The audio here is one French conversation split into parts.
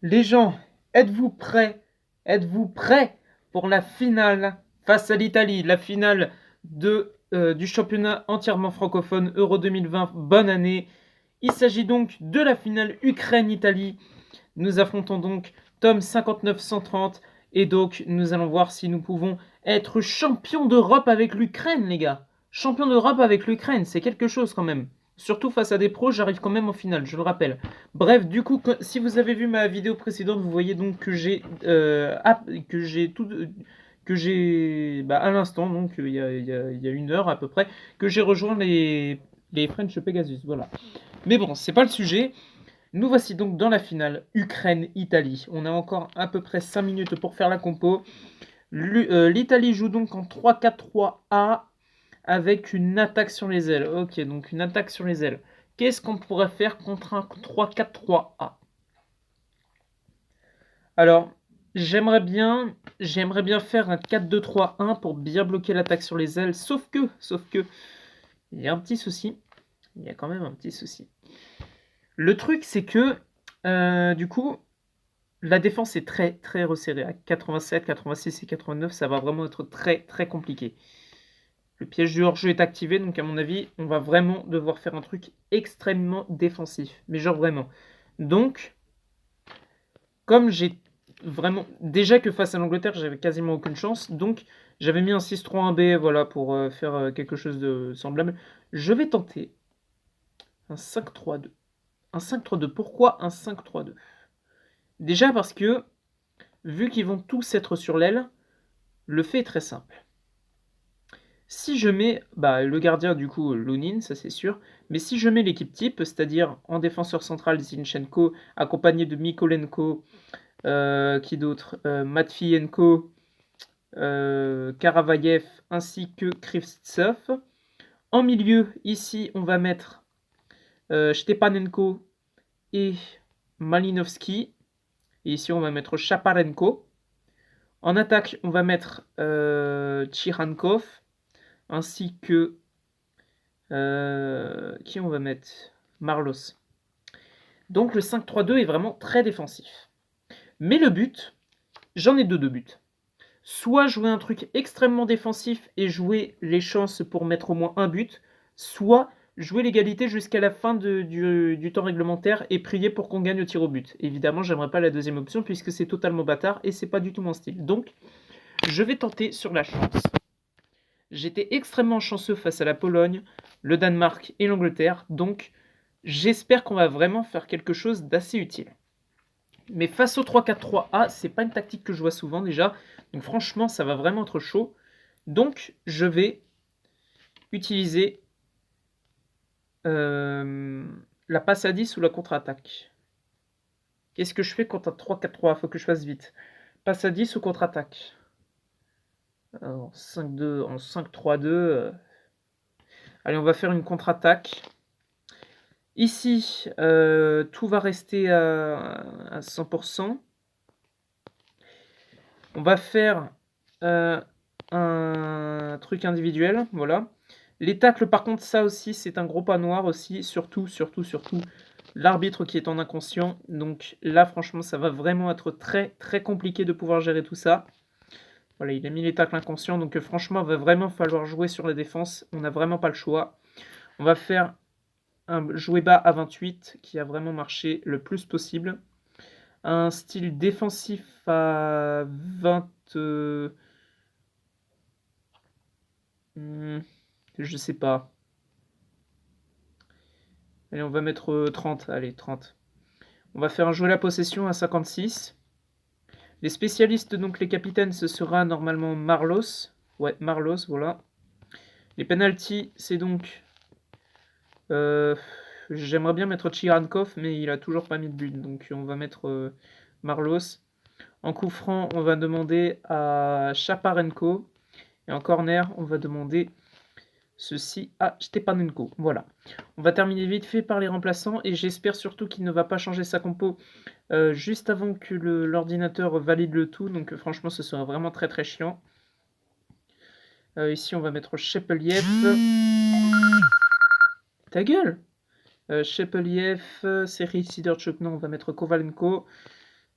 Les gens, êtes-vous prêts? Êtes-vous prêts pour la finale face à l'Italie, la finale du championnat entièrement francophone Euro 2020? Bonne année. Il s'agit donc de la finale Ukraine-Italie. Nous affrontons donc Tom 59-130 et donc nous allons voir si nous pouvons être champions d'Europe avec l'Ukraine, les gars. Champion d'Europe avec l'Ukraine, c'est quelque chose quand même. Surtout face à des pros, j'arrive quand même en finale, je le rappelle. Bref, du coup, si vous avez vu ma vidéo précédente, vous voyez donc que j'ai à l'instant, donc il y a une heure à peu près, que j'ai rejoint les French Pegasus. Voilà. Mais bon, c'est pas le sujet. Nous voici donc dans la finale Ukraine-Italie. On a encore à peu près 5 minutes pour faire la compo. L'Italie joue donc en 3-4-3-A avec une attaque sur les ailes. Ok, donc une attaque sur les ailes. Qu'est-ce qu'on pourrait faire contre un 3-4-3-A? Alors, j'aimerais bien faire un 4-2-3-1 pour bien bloquer l'attaque sur les ailes. Sauf que, il y a un petit souci. Il y a quand même un petit souci. Le truc, c'est que, du coup, la défense est très très resserrée. À 87, 86 et 89, ça va vraiment être très très compliqué. Le piège du hors-jeu est activé, donc à mon avis, on va vraiment devoir faire un truc extrêmement défensif. Mais genre vraiment. Donc, comme j'ai vraiment... Déjà que face à l'Angleterre, j'avais quasiment aucune chance, donc j'avais mis un 6-3-1-B, voilà, pour faire quelque chose de semblable. Je vais tenter un 5-3-2. Un 5-3-2. Pourquoi un 5-3-2? Déjà parce que, vu qu'ils vont tous être sur l'aile, le fait est très simple. Si je mets le gardien, du coup, Lunin, ça c'est sûr, mais si je mets l'équipe type, c'est-à-dire en défenseur central Zinchenko, accompagné de Mikolenko, qui d'autre Matvienko, Karavayev, ainsi que Krivtsov. En milieu, ici, on va mettre Stepanenko et Malinovski. Et ici, on va mettre Chaparenko. En attaque, on va mettre Tchirankov, ainsi que... qui on va mettre? Marlos. Donc le 5-3-2 est vraiment très défensif. Mais le but, j'en ai deux de buts. Soit jouer un truc extrêmement défensif et jouer les chances pour mettre au moins un but, soit jouer l'égalité jusqu'à la fin du temps réglementaire et prier pour qu'on gagne au tir au but. Évidemment, j'aimerais pas la deuxième option puisque c'est totalement bâtard et c'est pas du tout mon style. Donc, je vais tenter sur la chance. J'étais extrêmement chanceux face à la Pologne, le Danemark et l'Angleterre, donc j'espère qu'on va vraiment faire quelque chose d'assez utile. Mais face au 3-4-3-A, c'est pas une tactique que je vois souvent déjà, donc franchement ça va vraiment être chaud. Donc je vais utiliser la passe à 10 ou la contre-attaque. Qu'est-ce que je fais contre un 3-4-3? Faut que je fasse vite. Passe à 10 ou contre-attaque? En 5-2, en 5-3-2. Allez, on va faire une contre-attaque. Ici, tout va rester à 100%. On va faire un truc individuel, voilà. Les tacles, par contre, ça aussi, c'est un gros pas noir aussi. Surtout, l'arbitre qui est en inconscient. Donc là, franchement, ça va vraiment être très, très compliqué de pouvoir gérer tout ça. Voilà, il a mis les tacles inconscients. Donc franchement, il va vraiment falloir jouer sur la défense. On n'a vraiment pas le choix. On va faire un jouer bas à 28 qui a vraiment marché le plus possible. Un style défensif à 20... je sais pas. Allez, on va mettre 30. Allez, 30. On va faire un jouer la possession à 56. Les spécialistes, donc les capitaines, ce sera normalement Marlos. Ouais, Marlos, voilà. Les penalties, c'est donc... j'aimerais bien mettre Tchirankov, mais il a toujours pas mis de but. Donc on va mettre Marlos. En coup franc, on va demander à Chaparenko. Et en corner, on va demander ceci à Stepanenko. Voilà. On va terminer vite fait par les remplaçants. Et j'espère surtout qu'il ne va pas changer sa compo juste avant que l'ordinateur valide le tout. Donc franchement, ce sera vraiment très très chiant. Ici, on va mettre Chepeliev. Ta gueule Chepeliev, Seri Sidorchuk, non, on va mettre Kovalenko.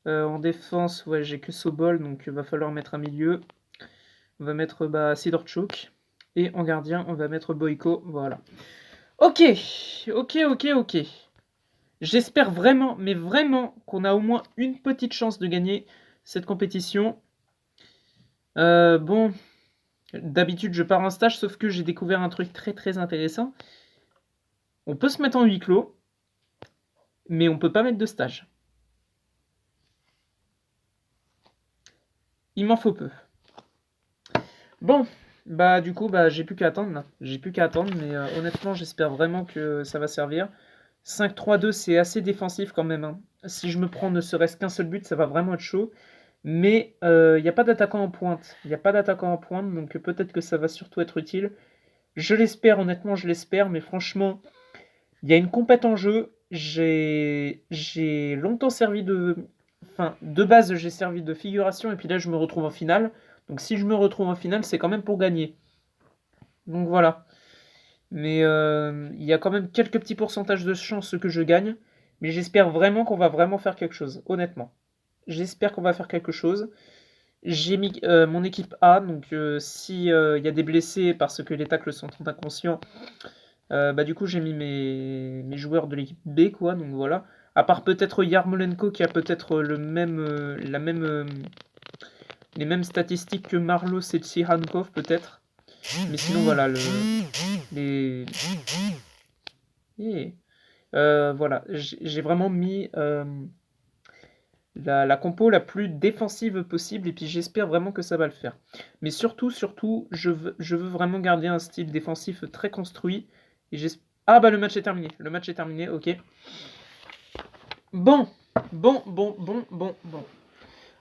En défense, ouais, j'ai que Sobol, donc va falloir mettre un milieu. On va mettre Sidorchuk. Et en gardien, on va mettre Boyko. Voilà. Ok, ok. J'espère vraiment, mais vraiment, qu'on a au moins une petite chance de gagner cette compétition. Bon, d'habitude, je pars en stage, sauf que j'ai découvert un truc très intéressant. On peut se mettre en huis clos, mais on peut pas mettre de stage. Il m'en faut peu. Bon, bah du coup, bah j'ai plus qu'à attendre là. J'ai plus qu'à attendre, mais honnêtement, j'espère vraiment que ça va servir. 5-3-2, c'est assez défensif quand même, hein. Si je me prends ne serait-ce qu'un seul but, ça va vraiment être chaud. Mais il n'y a pas d'attaquant en pointe. Il n'y a pas d'attaquant en pointe, donc peut-être que ça va surtout être utile. Je l'espère, honnêtement, je l'espère, mais franchement, il y a une compète en jeu. J'ai longtemps servi de... Enfin, de base, j'ai servi de figuration, et puis là, je me retrouve en finale. Donc si je me retrouve en finale, c'est quand même pour gagner. Donc voilà. Mais il y a quand même quelques petits pourcentages de chances que je gagne. Mais j'espère vraiment qu'on va vraiment faire quelque chose, honnêtement. J'espère qu'on va faire quelque chose. J'ai mis mon équipe A, donc si y a des blessés parce que les tacles sont inconscients, bah du coup j'ai mis mes joueurs de l'équipe B, quoi, donc voilà. À part peut-être Yarmolenko qui a peut-être le même, les mêmes statistiques que Marlos et Tsihankov peut-être. Mais sinon voilà, les... Eh. Voilà, j'ai vraiment mis la compo la plus défensive possible et puis j'espère vraiment que ça va le faire. Mais surtout, je veux vraiment garder un style défensif très construit. Et ah bah le match est terminé, ok. Bon.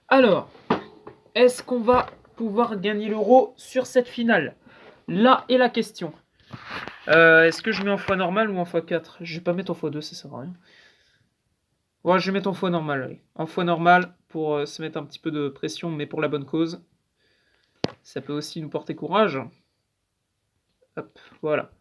Alors, est-ce qu'on va pouvoir gagner l'euro sur cette finale? Là est la question. Est-ce que je mets en fois normal ou en fois 4? Je vais pas mettre en fois 2, ça sert à rien. Ouais, je vais mettre en fois normal, allez. En fois normal pour se mettre un petit peu de pression, mais pour la bonne cause. Ça peut aussi nous porter courage. Hop, voilà.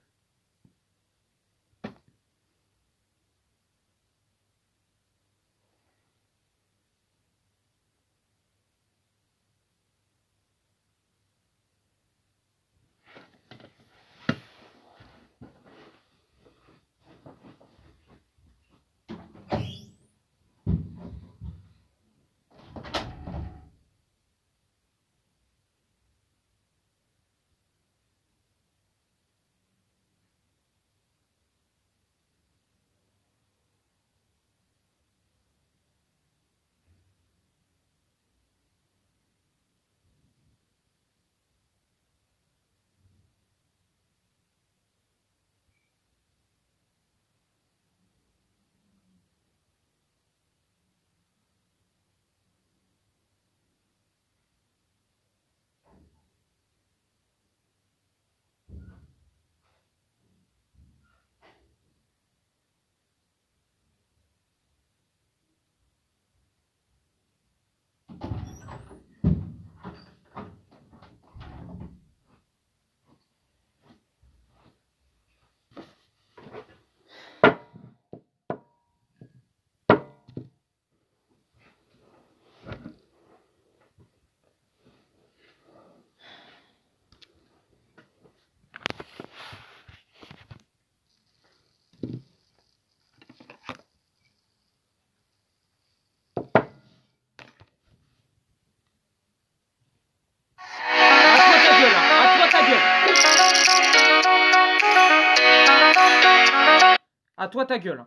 À toi ta gueule.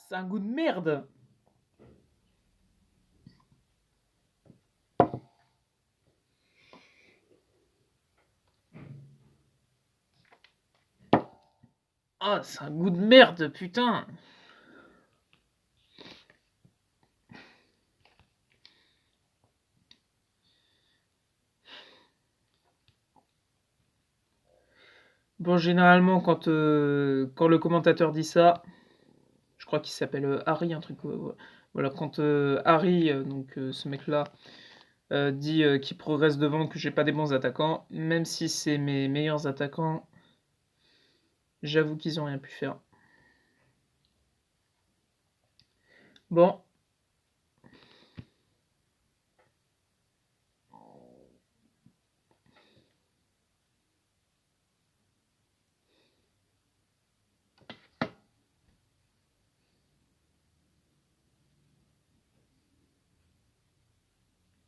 C'est un goût de merde. Ah, c'est un goût de merde, putain. Bon, généralement, quand le commentateur dit ça, je crois qu'il s'appelle Harry, un truc. Voilà, quand Harry, donc ce mec-là, dit qu'il progresse devant, que j'ai pas des bons attaquants, même si c'est mes meilleurs attaquants, j'avoue qu'ils ont rien pu faire. Bon.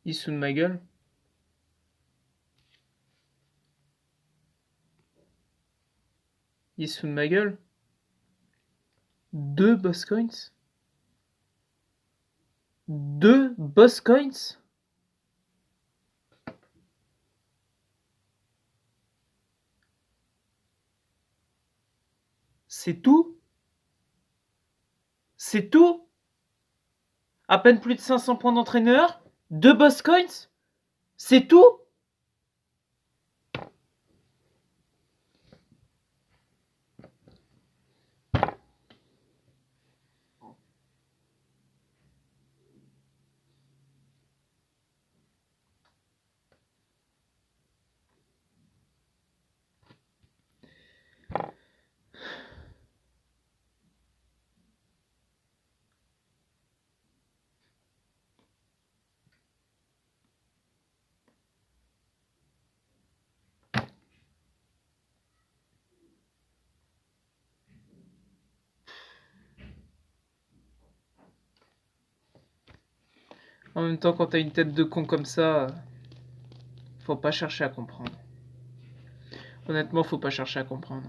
Il se fout de ma gueule. Il se fout de ma gueule. 2 boss coins. 2 boss coins. C'est tout? C'est tout? À peine plus de 500 points d'entraîneur? 2 boss coins? C'est tout? En même temps, quand t'as une tête de con comme ça, faut pas chercher à comprendre. Honnêtement, faut pas chercher à comprendre.